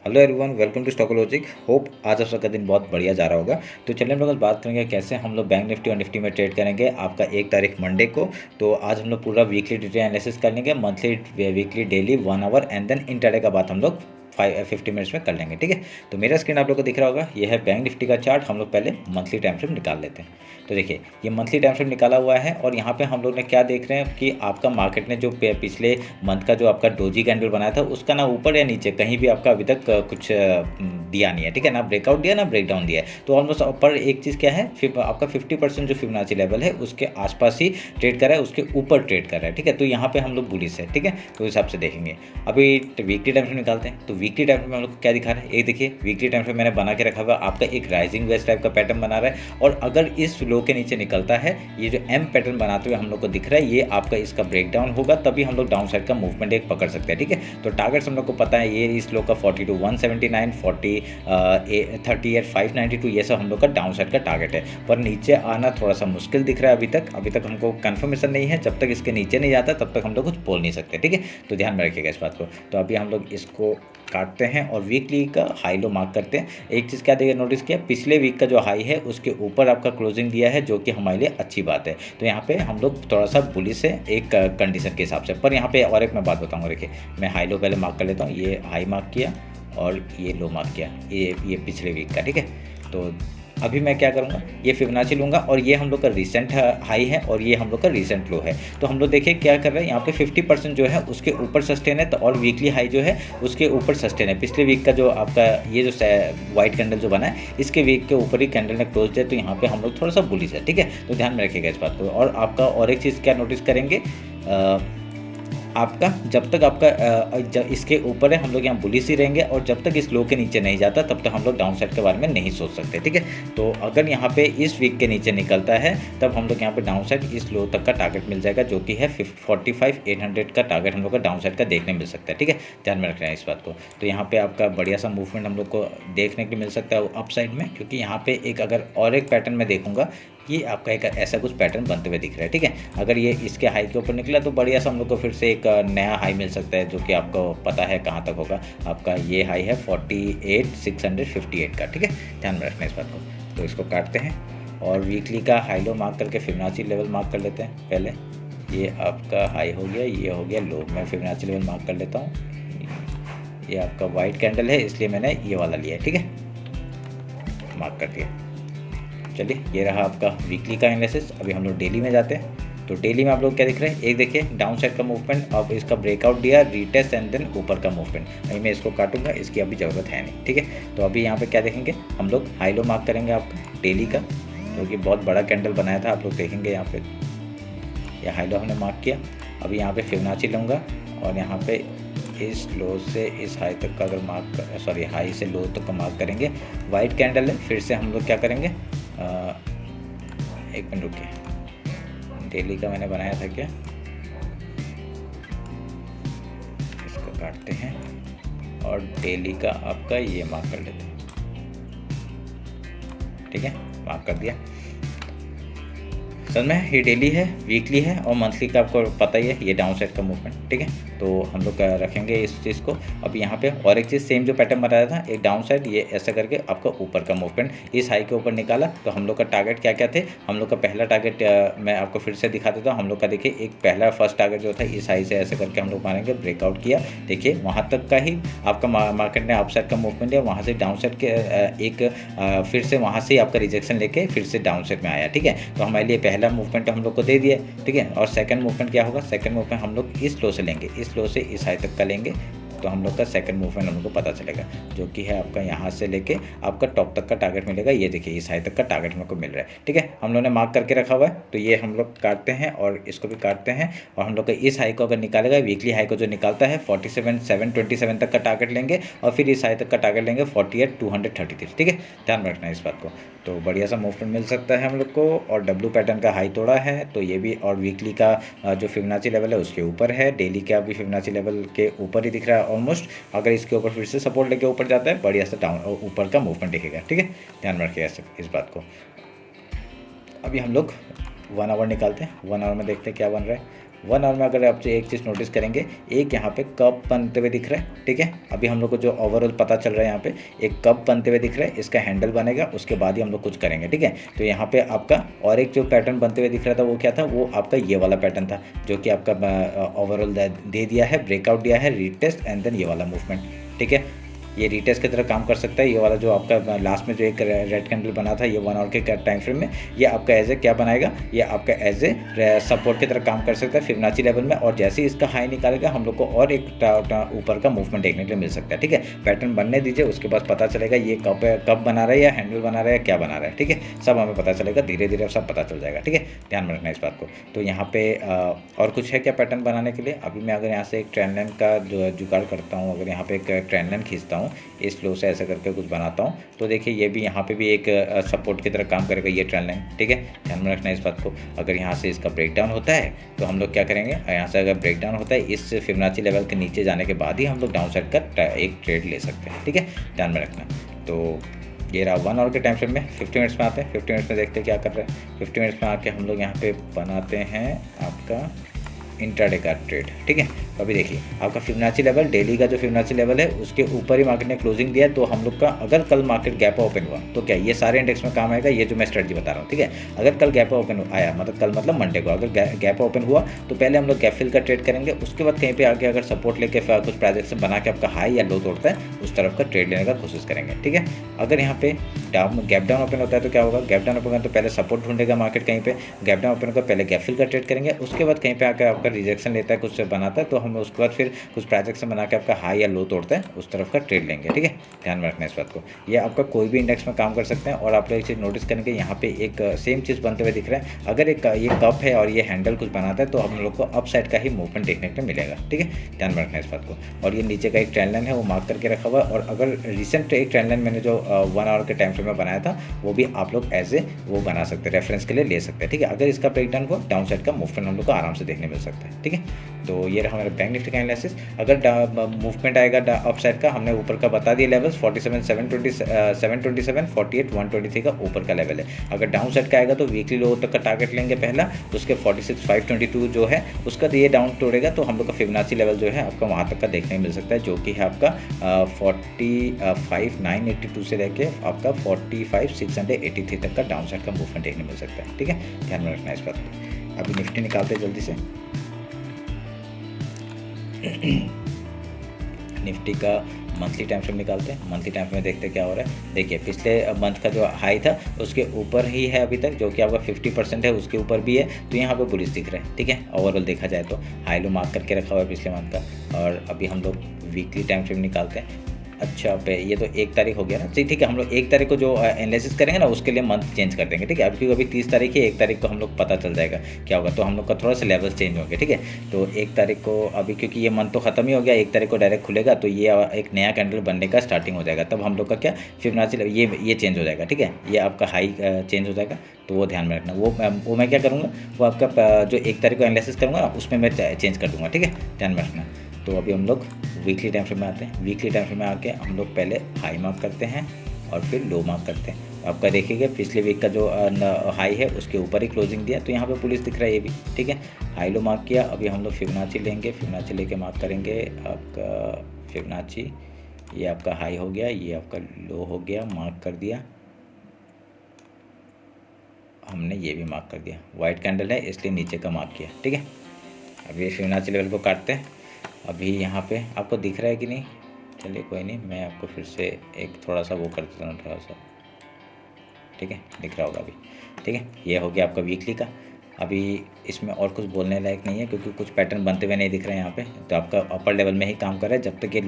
Hello everyone, welcome to Stock Logic. Hope आज आप सबका दिन बहुत बढ़िया जा रहा होगा। तो चलिए हम लोग आज बात करेंगे कैसे हम लोग बैंक निफ्टी और निफ्टी में ट्रेड करेंगे आपका 1 तारीख मंडे को। तो आज हम लोग पूरा वीकली डेटा एनालिसिस कर लेंगे, monthly, weekly, daily, 1 hour and then intraday का बात हम लोग 50 मिनट्स में कर लेंगे। ठीक है, तो मेरा स्क्रीन आप लोग को दिख रहा होगा, ये है बैंक निफ्टी का चार्ट। हम लोग पहले मंथली टाइम फ्रेम निकाल लेते हैं। तो देखिए ये मंथली टाइम फ्रेम निकाला हुआ है और यहाँ पे हम लोग ने क्या देख रहे हैं कि आपका मार्केट ने जो पिछले मंथ का जो आपका डोजी कैंडल बनाया था उसका ना ऊपर या नीचे कहीं भी आपका अभी तक कुछ दिया नहीं है। ठीक है ना, ब्रेकआउट दिया ना ब्रेकडाउन दिया है। तो ऑलमोस्ट पर एक चीज़ क्या है, आपका 50% जो फिबोनाची लेवल है उसके आसपास ही ट्रेड कर रहा है, उसके ऊपर ट्रेड कर रहा है। ठीक है, तो यहाँ पे हम लोग बुलिश है। ठीक है, तो हिसाब से देखेंगे। अभी वीकली टाइम फ्रेम निकालते हैं। तो वीकली टाइम फ्रेम में हम लोग को क्या दिखा रहा है, ये देखिए वीकली टाइम फ्रेम मैंने बना के रखा हुआ, आपका एक राइजिंग वेस्ट टाइप का पैटर्न बना रहा है। और अगर इस लो के नीचे निकलता है, ये जो एम पैटर्न बनाते हुए हम लोग को दिख रहा है, ये आपका इसका ब्रेकडाउन होगा, तभी हम लोग डाउन साइड का मूवमेंट एक पकड़ सकते हैं। ठीक है, तो टारगेट्स हम लोग को पता है, ये इस लो का 42 179, 38 592, ये सब हम लोग का डाउन साइड का टारगेट है। पर नीचे आना थोड़ा सा मुश्किल दिख रहा है अभी तक हमको कंफर्मेशन नहीं है। जब तक इसके नीचे नहीं जाता तब तक हम लोग कुछ बोल नहीं सकते। ठीक है, तो ध्यान में रखिएगा इस बात को। तो अभी हम लोग इसको काटते हैं और वीकली का हाई लो मार्क करते हैं। एक चीज़ क्या देखिए, नोटिस किया, पिछले वीक का जो हाई है उसके ऊपर आपका क्लोजिंग दिया है, जो कि हमारे लिए अच्छी बात है। तो यहाँ पे हम लोग थोड़ा सा बुलिश है एक कंडीशन के हिसाब से। पर यहाँ पे और एक मैं बात बताऊँगा, देखिए मैं हाई लो पहले मार्क कर लेता हूँ। ये हाई मार्क किया और ये लो मार्क किया, ये पिछले वीक का। ठीक है, तो अभी मैं क्या करूँगा, ये फिबोनाची लूँगा और ये हम लोग का रिसेंट हाई है और ये हम लोग का रिसेंट लो है। तो हम लोग देखिए क्या कर रहे हैं, यहाँ पे 50% जो है उसके ऊपर सस्टेन है, तो और वीकली हाई जो है उसके ऊपर सस्टेन है। पिछले वीक का जो आपका ये जो वाइट कैंडल जो बना है, इसके वीक के ऊपर ही कैंडल ने क्लोज है। तो यहाँ पे हम लोग थोड़ा सा बुलिश है। ठीक है, तो ध्यान में रखिएगा इस बात को। और आपका और एक चीज़ क्या नोटिस करेंगे, आपका जब तक आपका इसके ऊपर है हम लोग यहाँ बुलिश ही रहेंगे, और जब तक इस लो के नीचे नहीं जाता तब तक हम लोग डाउन साइड के बारे में नहीं सोच सकते। ठीक है, तो अगर यहाँ पे इस वीक के नीचे निकलता है तब हम लोग यहाँ पे डाउन साइड इस लो तक का टारगेट मिल जाएगा, जो कि है 45 800 का टारगेट हम लोग का डाउन साइड का देखने मिल सकता है। ठीक है, ध्यान में रखना है इस बात को। तो यहाँ पे आपका बढ़िया सा मूवमेंट हम लोग को देखने के लिए मिल सकता है अप साइड में, क्योंकि यहाँ पे एक अगर और एक पैटर्न में देखूंगा, ये आपका एक ऐसा कुछ पैटर्न बनते हुए दिख रहा है। ठीक है, अगर ये इसके हाई के ऊपर निकला तो बढ़िया सा हम लोग को फिर से एक नया हाई मिल सकता है, जो कि आपको पता है कहाँ तक होगा। आपका ये हाई है 48 658 का। ठीक है, ध्यान में रखना है इस बात को। तो इसको काटते हैं और वीकली का हाई लो मार्क करके फिबोनाची लेवल मार्क कर लेते हैं। पहले ये आपका हाई हो गया, ये हो गया लो। मैं फिबोनाची लेवल मार्क कर लेता हूँ। ये आपका वाइट कैंडल है, इसलिए मैंने ये वाला लिया है। ठीक है, मार्क कर दिया। चलिए, ये रहा आपका वीकली का एनालिसिस। अभी हम लोग डेली में जाते हैं। तो डेली में आप लोग क्या दिख रहे हैं, एक देखिए डाउन साइड का मूवमेंट, अब इसका ब्रेकआउट दिया, रीटेस्ट एंड देन ऊपर का मूवमेंट। अभी मैं इसको काटूंगा, इसकी अभी ज़रूरत है नहीं। ठीक है, तो अभी यहाँ पे क्या देखेंगे, हम लोग हाई लो मार्क करेंगे आपका डेली का, क्योंकि बहुत बड़ा कैंडल बनाया था। आप लोग देखेंगे यहाँ पे ये हाई लो हमने मार्क किया। अभी यहाँ पे फिबोनाची लूँगा और यहाँ पे इस लो से इस हाई तक का अगर हाई से लो तक का मार्क करेंगे। वाइट कैंडल है, फिर से हम लोग क्या करेंगे, एक मिनट रुकिए, डेली का मैंने बनाया था क्या, इसको काटते हैं और डेली का आपका ये मार्क कर लेते हैं। ठीक है, मार्क कर दिया। सर में ये डेली है, वीकली है और मंथली का आपको पता ही है, ये डाउन साइड का मूवमेंट। ठीक है, तो हम लोग रखेंगे इस चीज़ को। अब यहाँ पे और एक चीज़ सेम जो पैटर्न बनाया था, एक डाउन साइड, ये ऐसा करके आपका ऊपर का मूवमेंट इस हाई के ऊपर निकाला। तो हम लोग का टारगेट क्या क्या थे, हम लोग का पहला टारगेट मैं आपको फिर से दिखा देता हूँ। हम लोग का देखिए एक पहला फर्स्ट टारगेट जो था इस हाई से ऐसे करके हम लोग मारेंगे, ब्रेकआउट किया, देखिए वहाँ तक का ही आपका मार्केट ने अप साइड का मूवमेंट दिया, वहाँ से डाउन साइड के एक फिर से वहाँ से आपका रिजेक्शन लेके फिर से डाउन साइड में आया। ठीक है, तो हमारे लिए पहला मूवमेंट हम लोग को दे दिया। ठीक है, और सेकंड मूवमेंट क्या होगा, सेकंड मूवमेंट हम लोग इस लो से लेंगे, इस लो से इस हाई तक का लेंगे। तो हम लोग का सेकंड मूवमेंट हम लोग को पता चलेगा, जो कि है आपका यहाँ से लेके आपका टॉप तक का टारगेट मिलेगा। ये देखिए इस हाई तक का टारगेट हम लोग को मिल रहा है। ठीक है, हम लोग ने मार्क करके रखा हुआ है। तो ये हम लोग काटते हैं और इसको भी काटते हैं, और हम लोग का इस हाई को अगर निकालेगा, वीकली हाई को जो निकालता है 47 727 तक का टारगेट लेंगे, और फिर इस हाई तक का टारगेट लेंगे 48 233। ठीक है, ध्यान रखना है इस बात को। तो बढ़िया सा मूवमेंट मिल सकता है हम लोग को। और डब्ल्यू पैटर्न का हाई तोड़ा है, तो ये भी, और वीकली का जो फिबोनाची लेवल है उसके ऊपर है, डेली का भी फिबोनाची लेवल के ऊपर ही दिख रहा है ऑलमोस्ट। अगर इसके ऊपर फिर से सपोर्ट लेके ऊपर जाता है, बढ़िया सा डाउन ऊपर का मूवमेंट दिखेगा। ठीक है, ध्यान में रखिएगा इस बात को। अभी हम लोग 1 आवर निकालते हैं। 1 आवर में देखते हैं क्या बन रहा है। 1 आवर में अगर आप एक चीज़ नोटिस करेंगे, एक यहाँ पे कप बनते हुए दिख रहा है, ठीक है। अभी हम लोग को जो ओवरऑल पता चल रहा है यहाँ पे एक कप बनते हुए दिख रहा है, इसका हैंडल बनेगा, उसके बाद ही हम लोग कुछ करेंगे, ठीक है। तो यहाँ पे आपका और एक जो पैटर्न बनते हुए दिख रहा था वो क्या था, वो आपका ये वाला पैटर्न था जो कि आपका ओवरऑल दे दिया है, ब्रेकआउट दिया है, रीटेस्ट एंड देन ये वाला मूवमेंट, ठीक है। ये रीटेस्ट की तरह काम कर सकता है। ये वाला जो आपका लास्ट में जो एक रेड कैंडल बना था ये 1 आवर के टाइम फ्रेम में, ये आपका एज ए क्या बनाएगा, ये आपका एज ए सपोर्ट की तरह काम कर सकता है फिबोनाची लेवल में। और जैसे ही इसका हाई निकालेगा हम लोग को और एक ऊपर का मूवमेंट देखने के लिए मिल सकता है, ठीक है। पैटर्न बनने दीजिए, उसके बाद पता चलेगा ये कब बना रहा है या हैंडल बना रहा है, क्या बना रहा है, ठीक है। सब हमें पता चलेगा, धीरे धीरे सब पता चल जाएगा, ठीक है। ध्यान में रखना इस बात को। तो यहाँ पे और कुछ है क्या पैटर्न बनाने के लिए। अभी मैं अगर यहाँ से एक ट्रेंड लाइन का जो जुगाड़ करता हूँ, अगर यहाँ पे एक ट्रेंड लाइन खींचता हूँ, इस लो से ऐसा करके कुछ बनाता हूँ, तो देखिए ये भी यहाँ पे भी एक सपोर्ट की तरह काम करेगा ये ट्रेंड लाइन, ठीक है। ध्यान में रखना इस बात को। अगर यहाँ से इसका ब्रेकडाउन होता है तो हम लोग क्या करेंगे, यहाँ से अगर ब्रेकडाउन होता है इस फिबोनाची लेवल के नीचे जाने के बाद ही हम लोग डाउन साइड का एक ट्रेड ले सकते हैं, ठीक है। ध्यान में रखना। तो ये रहा 1 आवर के टाइम फ्रेम में। 50 मिनट्स में आते हैं, 50 मिनट्स में देखते हैं क्या कर रहे हैं। 50 मिनट्स में आके हम लोग यहाँ पे बनाते हैं आपका इंट्राडे का ट्रेड, ठीक है। तो अभी देखिए आपका फिबोनाची लेवल, डेली का जो फिबोनाची लेवल है उसके ऊपर ही मार्केट ने क्लोजिंग दिया, तो हम लोग का अगर कल मार्केट गैप ओपन हुआ तो क्या ये सारे इंडेक्स में काम आएगा, ये जो मैं स्ट्रेटजी बता रहा हूँ, ठीक है। अगर कल गैप ओपन आया, मतलब कल मतलब मंडे को अगर गैप ओपन हुआ तो पहले हम लोग गैप फिल का ट्रेड करेंगे, उसके बाद कहीं पे आके अगर सपोर्ट लेके कुछ प्रोजेक्शन बना के आपका हाई या लो तोड़ता है उस तरफ का ट्रेड लेने का कोशिश करेंगे, ठीक है। अगर यहाँ पे गैप डाउन ओपन होता है तो क्या होगा, गैप डाउन ओपन तो पहले सपोर्ट ढूंढेगा मार्केट, कहीं पे गैप डाउन ओपन होगा पहले गैप फिल का ट्रेड करेंगे, उसके बाद कहीं पे आकर आपका रिजेक्शन लेता है, कुछ बनाता है, तो हम उसके बाद फिर कुछ प्रोजेक्शन बना के आपका हाई या लो तोड़ता है उस तरफ का ट्रेड लेंगे, ठीक है। ध्यान में रखना इस बात को। ये आपका कोई भी इंडेक्स में काम कर सकते हैं। और आप लोग एक चीज़ नोटिस करेंगे, यहाँ पे एक सेम चीज़ बनते हुए दिख रहा है। अगर एक ये कप है और ये हैंडल कुछ बनाता है तो हम लोग को अप साइड का ही मूवमेंट देखने को मिलेगा, ठीक है। ध्यान में रखना इस बात को। और ये नीचे का एक ट्रेंड लाइन है वो मार्क करके रखा हुआ है। और अगर रिसेंट एक ट्रेंड लाइन मैंने जो 1 आवर के टाइम फ्रेम में बनाया था वो भी आप लोग एज ए वो बना सकते हैं, रेफरेंस के लिए ले सकते हैं, ठीक है। अगर इसका ब्रेकडाउन को डाउन साइड का मूवमेंट हम लोग को आराम से देखने मिल सकता है, ठीक है। तो ये रहा हमारा बैंक निफ्टी का एनालिसिस। अगर मूवमेंट आएगा अप साइड का, हमने ऊपर का बता दिया लेवल्स 47 727 48 123 का ऊपर का लेवल है। अगर डाउन साइड का आएगा तो वीकली लो तक का टारगेट लेंगे पहला, उसके 46 522 जो है उसका ये डाउन तोड़ेगा तो हम लोग का फिबोनाची लेवल जो है आपका वहाँ तक का देखने मिल सकता है, जो कि है आपका 45 982 से लेके आपका 45 683 तक का डाउन साइड का मूवमेंट देखने मिल सकता है, ठीक है। ध्यान में रखना इस बात को। अभी निफ्टी निकालते हैं जल्दी से। निफ्टी का मंथली टाइम फ्रेम निकालते हैं। मंथली टाइम फ्रेम में देखते हैं क्या हो रहा है। देखिए पिछले मंथ का जो हाई था उसके ऊपर ही है अभी तक, जो कि आपका 50% है, उसके ऊपर भी है, तो यहाँ पे बुलिश दिख रहा है, ठीक है। ओवरऑल देखा जाए तो हाई लो मार्क करके रखा हुआ है पिछले मंथ का। और अभी हम लोग वीकली टाइम फ्रेम निकालते हैं। अच्छा पे ये तो 1 तारीख हो गया ना, ठीक है। हम लोग 1 तारीख को जो एनालिसिस करेंगे ना उसके लिए मंथ चेंज कर देंगे, ठीक है। अभी अभी 30 तारीख है, 1 तारीख को हम लोग पता चल जाएगा क्या होगा, तो हम लोग का थोड़ा सा लेवल चेंज होंगे, ठीक है। तो 1 तारीख को अभी क्योंकि ये मंथ तो खत्म ही हो गया, 1 तारीख को डायरेक्ट खुलेगा तो ये एक नया कैंडल बनने का स्टार्टिंग हो जाएगा, तब हम लोग का क्या फिबोनाची ये चेंज हो जाएगा, ठीक है। ये आपका हाई चेंज हो जाएगा, तो वो ध्यान में रखना। वो मैं क्या करूँगा, वो आपका जो 1 तारीख को एनालिसिस करूँगा ना उसमें मैं चेंज कर दूँगा, ठीक है। ध्यान में रखना। तो अभी हम लोग वीकली टाइम फ्रेम में आते हैं। वीकली टाइम फ्रेम में आके हम लोग पहले हाई मार्क करते हैं और फिर लो मार्क करते हैं। आपका देखिएगा पिछले वीक का जो हाई है उसके ऊपर ही क्लोजिंग दिया, तो यहाँ पे पुलिस दिख रहा है ये भी, ठीक है। हाई लो मार्क किया। अभी हम लोग फिबोनाची लेंगे, फिबोनाची लेके मार्क करेंगे आपका फिबोनाची। ये आपका हाई हो गया, ये आपका लो हो गया, मार्क कर दिया हमने, ये भी मार्क कर दिया। वाइट कैंडल है इसलिए नीचे का मार्क किया, ठीक है। अब ये फिबोनाची लेवल को काटते हैं। अभी यहाँ पे आपको दिख रहा है कि नहीं, चलिए कोई नहीं, मैं आपको फिर से एक थोड़ा सा वो कर देता हूँ, थोड़ा सा, ठीक है। दिख रहा होगा अभी, ठीक है। ये हो गया आपका वीकली का। अभी इसमें और कुछ बोलने लायक नहीं है क्योंकि कुछ पैटर्न बनते हुए नहीं दिख रहे हैं यहाँ पे, तो आपका अपर लेवल में ही काम कर रहा है। जब तक ये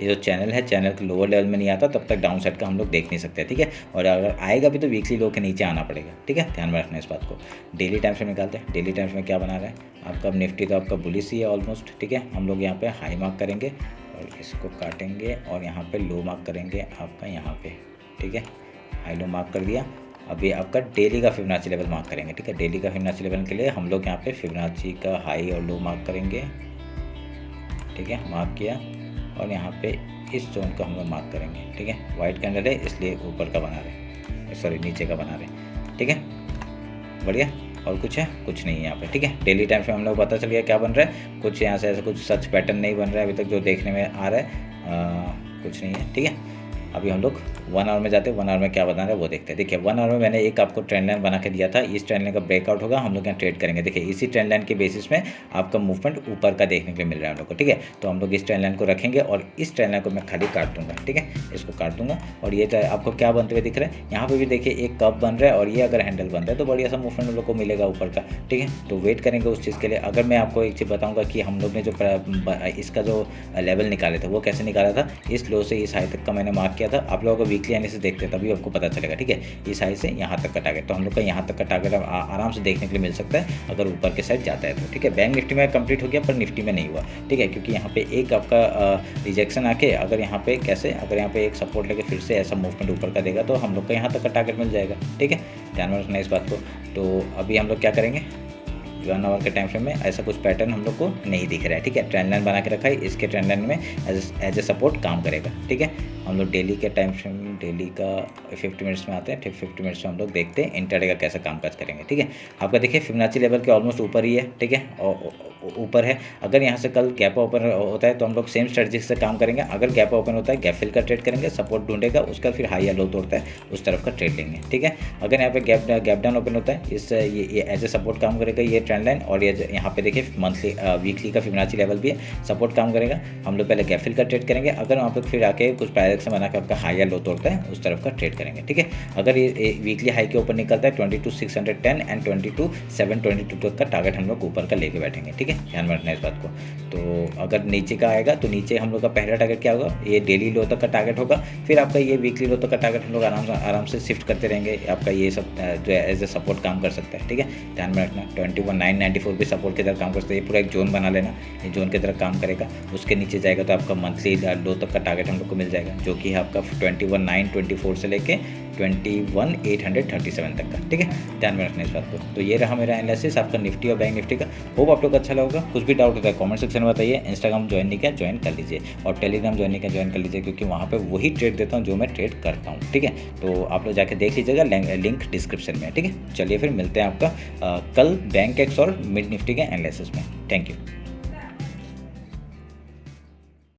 ये जो चैनल है, चैनल के लोअर लेवल में नहीं आता तब तक डाउन साइड का हम लोग देख नहीं सकते, ठीक है। और अगर आएगा भी तो वीकली लो के नीचे आना पड़ेगा, ठीक है। ध्यान में रखना इस बात को। डेली टाइम्स में निकालते हैं। डेली टाइम्स में क्या बना रहा है आपका निफ्टी, तो आपका बुलिश ही है ऑलमोस्ट, ठीक है। हम लोग यहाँ पे हाई मार्क करेंगे और इसको काटेंगे और यहाँ पे लो मार्क करेंगे आपका यहाँ पे, ठीक है। हाई लो मार्क कर दिया। अभी आपका डेली का फिबोनाची लेवल मार्क करेंगे, ठीक है। डेली का फिबोनाची लेवल के लिए हम लोग यहाँ पे फिबोनाची का हाई और लो मार्क करेंगे, ठीक है। मार्क किया और यहाँ पे इस जोन को हम लोग मार्क करेंगे, ठीक है। वाइट कैंडल है इसलिए ऊपर का बना रहे, सॉरी नीचे का बना रहे, ठीक है। बढ़िया। और कुछ है, कुछ नहीं है यहाँ पे, ठीक है। डेली टाइम फ्रेम हम लोग पता चल गया क्या बन रहा है, कुछ यहाँ से ऐसा कुछ सच पैटर्न नहीं बन रहा है अभी तक जो देखने में आ रहा है, कुछ नहीं है, ठीक है। अभी हम लोग 1 आवर में जाते हैं, 1 आवर में क्या बना रहा है वो देखते हैं। देखिए 1 आवर में मैंने एक आपको ट्रेंड लाइन बना के दिया था, इस ट्रेंड लाइन का ब्रेकआउट होगा, हम लोग यहाँ ट्रेड करेंगे। देखिए इसी ट्रेंड लाइन के बेसिस में आपका मूवमेंट ऊपर का देखने के लिए मिल रहा है हम लोग को, ठीक है। तो हम लोग इस ट्रेंड लाइन को रखेंगे और इस ट्रेंड लाइन को मैं खाली काट दूंगा, ठीक है, इसको काट दूंगा। और ये आपको क्या बनते हुए दिख रहा है, यहाँ पे भी देखिए एक कप बन रहा है और ये अगर हैंडल बन रहा है तो बढ़िया सा मूवमेंट हम लोग को मिलेगा ऊपर का, ठीक है। तो वेट करेंगे उस चीज़ के लिए। अगर मैं आपको एक चीज़ बताऊँगा कि हम लोग ने जो इसका जो लेवल निकाले थे वो कैसे निकाला था, इस लो से इस हाई तक का मैंने मार्क किया था। आप लोगों को वीकली एनालिसिस देखते हैं तभी आपको पता चलेगा, ठीक है। इस हाई से यहाँ तक का टारगेट, तो हम लोग का यहाँ तक का टारगेट आराम से देखने के लिए मिल सकता है अगर ऊपर के साइड जाता है तो, ठीक है। बैंक निफ्टी में कंप्लीट हो गया पर निफ्टी में नहीं हुआ, ठीक है, क्योंकि यहाँ पे एक आपका रिजेक्शन आके अगर यहाँ पे कैसे, अगर यहाँ पे एक सपोर्ट लेके फिर से ऐसा मूवमेंट ऊपर का देगा तो हम लोग का यहाँ तक का टारगेट मिल जाएगा, ठीक है। ध्यान में रखना इस बात को। तो अभी हम लोग क्या करेंगे, 1 आवर के टाइम फ्रेम में ऐसा कुछ पैटर्न हम लोग को नहीं दिख रहा है, ठीक है। ट्रेंड लाइन बना के रखा है, इसके ट्रेंड लाइन में एज ए सपोर्ट काम करेगा, ठीक है। हम लोग डेली के टाइम फ्रेम, डेली का 50 मिनट्स में आते हैं, ठीक 50 मिनट्स में हम लोग देखते हैं इंट्राडे का कैसा कामकाज करेंगे, ठीक है। आपका देखिए फिबोनाची लेवल के ऑलमोस्ट ऊपर ही है, ठीक है, और ऊपर है। अगर यहाँ से कल गैप ओपन होता है तो हम लोग सेम स्ट्रेटजी से काम करेंगे। अगर गैप ओपन होता है, गैप फिल का ट्रेड करेंगे, सपोर्ट ढूंढेगा, उसका फिर हाई या लो तोड़ता है उस तरफ का ट्रेड लेंगे, ठीक है। अगर यहाँ पे गैप डाउन ओपन होता है, इस ये एज ए सपोर्ट काम करेगा ये ट्रेंड लाइन, और ये यहाँ पे देखिए मंथली वीकली का फिबोनाची लेवल भी है, सपोर्ट काम करेगा। हम लोग पहले गैप फिल का ट्रेड करेंगे, अगर वहाँ पे फिर आके कुछ डायरेक्शन बना के आपका हाई या लो तोड़ता है उस तरफ का ट्रेड करेंगे, ठीक है। अगर ये वीकली हाई के ऊपर निकलता है 22,610 एंड 22,722 तक का टारगेट हम लोग ऊपर का लेके बैठेंगे, ठीक है। ध्यान में रखना इस बात को। तो अगर नीचे का आएगा तो नीचे हम लोग का पहला टारगेट क्या होगा, ये डेली लो तक का टारगेट होगा, फिर आपका ये वीकली लो तक का टारगेट हम लोग आराम से शिफ्ट करते रहेंगे। आपका ये सब जो है एज ए सपोर्ट काम कर सकता है, ठीक है। ध्यान में रखना 21,994 भी सपोर्ट की तरह काम कर सकता है। ये पूरा एक जोन बना लेना, ये जोन की तरह काम करेगा। उसके नीचे जाएगा तो आपका मंथली लो तक का टारगेट हम लोग को मिल जाएगा, जो कि है आपका 21,924 से लेके 21,837 तक का, ठीक है। ध्यान में रखना इस बात को। तो ये रहा मेरा एनालिसिस आपका निफ्टी और बैंक निफ्टी का। होप आप लोग अच्छा लगेगा। कुछ भी डाउट होता है कमेंट सेक्शन में बताइए। इंस्टाग्राम ज्वाइन नहीं किया, ज्वाइन कर लीजिए, और टेलीग्राम ज्वाइन नहीं किया, ज्वाइन कर लीजिए, क्योंकि वहाँ पे वही ट्रेड देता हूँ जो मैं ट्रेड करता हूँ, ठीक है। तो आप लोग जाके देख लीजिएगा, लिंक डिस्क्रिप्शन में, ठीक है। चलिए फिर मिलते हैं आपका कल बैंक एक्स और मिड निफ्टी के एनालिसिस में। Thank you.